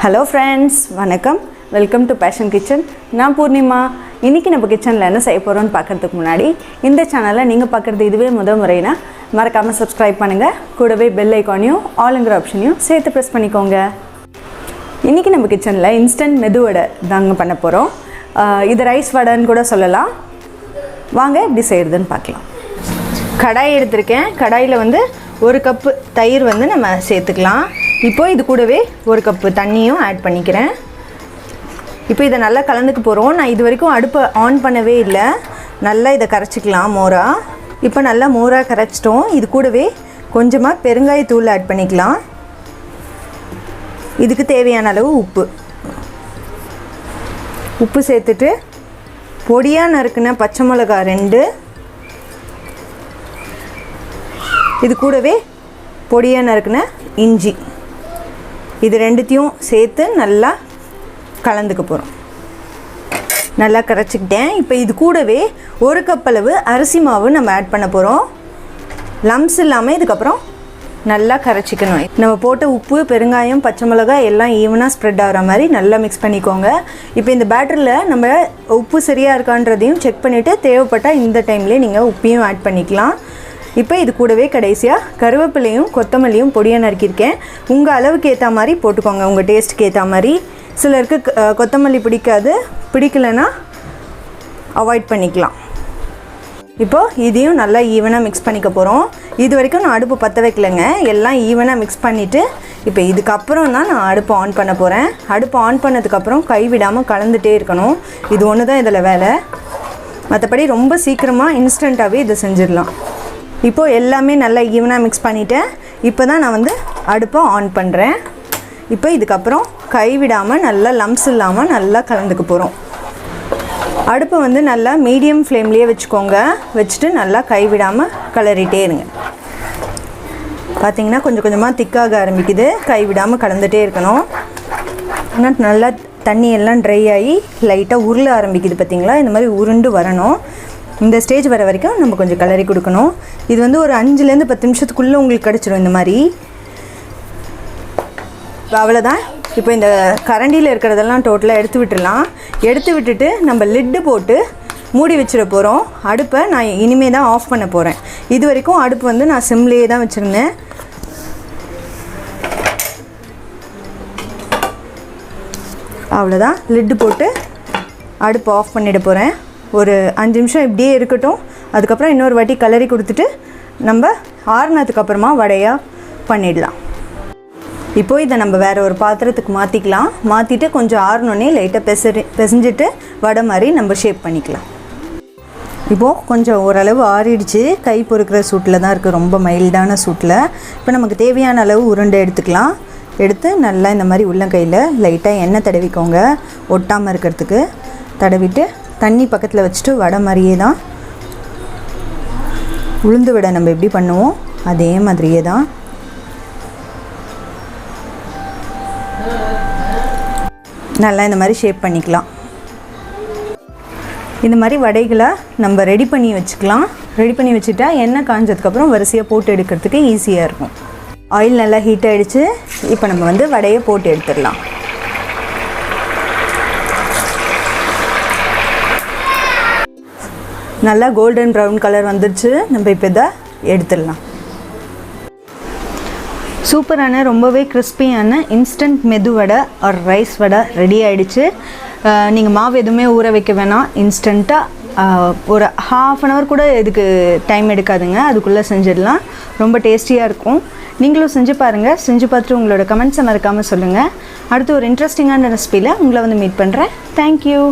Hello friends, வணக்கம். Welcome to Passion Kitchen. நான் பூர்ணிமா. இன்னைக்கு நம்ம கிச்சன்ல என்ன செய்ய போறோம்னு பார்க்கிறதுக்கு முன்னாடி இந்த சேனலை நீங்க பார்க்கிறது இதுவே முதல் முறைனா மறக்காம Subscribe பண்ணுங்க. கூடவே பெல் ஐகானையும் ஆல்ங்கற ஆப்ஷனையும் சேர்த்து பிரஸ் பண்ணிக்கோங்க. இன்னைக்கு நம்ம கிச்சன்ல இன்ஸ்டன்ட் மெது வடை தாங்க பண்ண போறோம். இது ரைஸ் வடைன்னு கூட சொல்லலாம். வாங்க எப்படி செய்யறதுன்னு பார்க்கலாம். கடாய் எடுத்துர்க்கேன். கடாயில வந்து 1 கப் தயிர் வந்து நம்ம சேர்த்துக்கலாம். இப்போ இது கூடவே 1 கப் தண்ணியும் ஆட் பண்ணிக்கிறேன். இப்போ இத நல்லா கலந்துக்க போறோம். நான் இது வரைக்கும் அடுப்பை ஆன் பண்ணவே இல்ல. நல்லா இத கரைச்சிக்கலாம் மோரா. இப்போ நல்லா மோரா கரைச்சிட்டோம். இது கூடவே கொஞ்சமா பெருங்காய தூள் ஆட் பண்ணிக்கலாம். இதுக்கு தேவையான அளவு உப்பு சேர்த்துட்டு பொடியா நறுக்குன பச்சை மிளகாய் 2, இது கூடவே பொடியா நறுக்குன இஞ்சி, இது ரெண்டுத்தையும் சேர்த்து நல்லா கலந்துக்க போறோம். நல்லா கரைச்சிட்டேன். இப்போ இது கூடவே 1 கப் அளவு அரிசி மாவு நம்ம ஆட் பண்ண போறோம். லம்ஸ் இல்லாம இதுக்கு அப்புறம் நல்லா கரைச்சிக்கணும். நம்ம போட்ட உப்பு, பெருங்காயம், பச்சை மிளகாய் எல்லாம் ஈவனா ஸ்ப்ரெட் ஆகுற மாதிரி நல்லா மிக்ஸ் பண்ணிக்கோங்க. இப்போ இந்த பேட்டர்ல நம்ம உப்பு சரியா இருக்கான்றதையும் செக் பண்ணிட்டு தேவைப்பட்டா இந்த டைம்லயே நீங்க உப்பையும் ஆட் பண்ணிக்கலாம். இப்போ இது கூடவே கடைசியா கருவேப்பிலையும் கொத்தமல்லியும் பொடியா நறுக்கியிருக்கேன். உங்க அளவுக்கு ஏத்த மாதிரி போட்டுக்கோங்க, உங்க டேஸ்ட்க்கு ஏத்த மாதிரி. சிலருக்கு கொத்தமல்லி பிடிக்கலனா அவாய்ட் பண்ணிக்கலாம். இப்போ இதையும் நல்லா ஈவனா மிக்ஸ் பண்ணிக்க போறோம். இது வரைக்கும் நான் அடுப்பு பத்த வைக்கலங்க. எல்லாம் ஈவனா மிக்ஸ் பண்ணிட்டு இப்போ இதுக்கு அப்புறம் தான் நான் அடுப்பு ஆன் பண்ண போறேன். அடுப்பு ஆன் பண்ணதுக்கு அப்புறம் கை விடாம கலந்துட்டே இருக்கணும். இது ஒண்ணு தான் இதல வேலை. மத்தபடி ரொம்ப சீக்கிரமா இன்ஸ்டன்ட்டாவே இத செஞ்சிரலாம். இப்போ எல்லாமே நல்லா ஈவனா மிக்ஸ் பண்ணிட்டேன். இப்போ தான் நான் வந்து அடுப்பை ஆன் பண்றேன். இப்போ இதுக்கு அப்புறம் கை விடாம நல்லா லம்ஸ் இல்லாம நல்லா கலந்துக்க போறோம். அடுப்பை வந்து நல்லா மீடியம் ஃப்ளேம்லயே வெச்சுக்கோங்க. வெச்சிட்டு நல்லா கை விடாம கலரிட்டே இருங்க. பாத்தீங்கன்னா கொஞ்சம் கொஞ்சமா திக்காக ஆரம்பிக்குது. கை விடாம கலந்துட்டே இருக்கணும். நல்லா தண்ணி எல்லாம் ட்ரை ஆகி லைட்டா உருள ஆரம்பிக்குது பாத்தீங்களா? இந்த மாதிரி உருண்டு வரணும். இந்த ஸ்டேஜ் வர வரைக்கும் நம்ம கொஞ்சம் கலரி கொடுக்கணும். இது வந்து ஒரு 5 ல இருந்து 10 நிமிஷத்துக்குள்ள உங்களுக்கு கிடைச்சிரும் இந்த மாதிரி. அவ்வளவுதான். இப்போ இந்த கரண்டில இருக்குறதெல்லாம் டோட்டலா எடுத்து விட்டுறலாம். எடுத்து விட்டுட்டு நம்ம லிட் போட்டு மூடி வச்சிர போறோம். அடுப்பை நான் இனிமே தான் ஆஃப் பண்ண போறேன். இது வரைக்கும் அடுப்பு வந்து நான் சிம்லயே தான் வச்சிருந்தேன். அவ்வளவுதான். லிட் போட்டு அடுப்பு ஆஃப் பண்ணிட போறேன். ஒரு 5 நிமிஷம் இப்படியே இருக்கட்டும். அதுக்கு அப்புறம் இன்னொரு வாட்டி கலரி கொடுத்துட்டு நம்ம ஆறுனதுக்கு அப்புறமா வடையா பண்ணிடலாம். இப்போ இத நம்ம வேற ஒரு பாத்திரத்துக்கு மாத்திக்கலாம். மாத்திட்டு கொஞ்சம் ஆறுனோனே லைட்டா பிசைஞ்சிட்டு வடை மாதிரி நம்ம ஷேப் பண்ணிக்கலாம். இப்போ கொஞ்சம் ஓரளவு ஆறிடுச்சு. கை பொறுக்கிற சூட்ல தான் இருக்கு, ரொம்ப மைல்டான சூட்ல. இப்போ நமக்கு தேவையான அளவு உருண்டை எடுத்துக்கலாம். எடுத்து நல்லா இந்த மாதிரி உள்ளங்கையில லைட்டா எண்ணெய் தடவிக்கோங்க, ஒட்டாம இருக்கிறதுக்கு. தடவிட்டு தண்ணி பக்கத்துல வச்சிட்டு வடை மாதிரியே தான் உளுந்து வடை நம்ம எப்படி பண்ணுவோம் அதே மாதிரியே தான். நல்லா இந்த மாதிரி ஷேப் பண்ணிக்கலாம். இந்த மாதிரி வடைகளை நம்ம ரெடி பண்ணி வச்சுக்கலாம். ரெடி பண்ணி வச்சுட்டா எண்ணெய் காஞ்சதுக்கு அப்புறம் வரிசையா போட்டு எடுக்கிறதுக்கு ஈஸியா இருக்கும். ஆயில் நல்லா ஹீட் ஆயிடுச்சு. இப்போ நம்ம வந்து வடையை போட்டு எடுத்துடலாம். நல்லா கோல்டன் பிரவுன் கலர் வந்துருச்சு. நம்ம இப்போ இதை எடுத்துடலாம். சூப்பரான ரொம்பவே கிறிஸ்பியான இன்ஸ்டன்ட் மெது வடை ஆர் ரைஸ் வடை ரெடி ஆயிடுச்சு. நீங்கள் மாவு எதுவுமே ஊற வைக்க வேணாம். இன்ஸ்டண்ட்டாக ஒரு ½ an hour கூட இதுக்கு டைம் எடுக்காதுங்க. அதுக்குள்ளே செஞ்சிடலாம். ரொம்ப டேஸ்டியாக இருக்கும். நீங்களும் செஞ்சு பாருங்கள். செஞ்சு பார்த்துட்டு உங்களோட கமெண்ட்ஸை மறக்காமல் சொல்லுங்கள். அடுத்து ஒரு இன்ட்ரெஸ்டிங்கான ரெசிபியில் உங்களை வந்து மீட் பண்ணுறேன். தேங்க்யூ.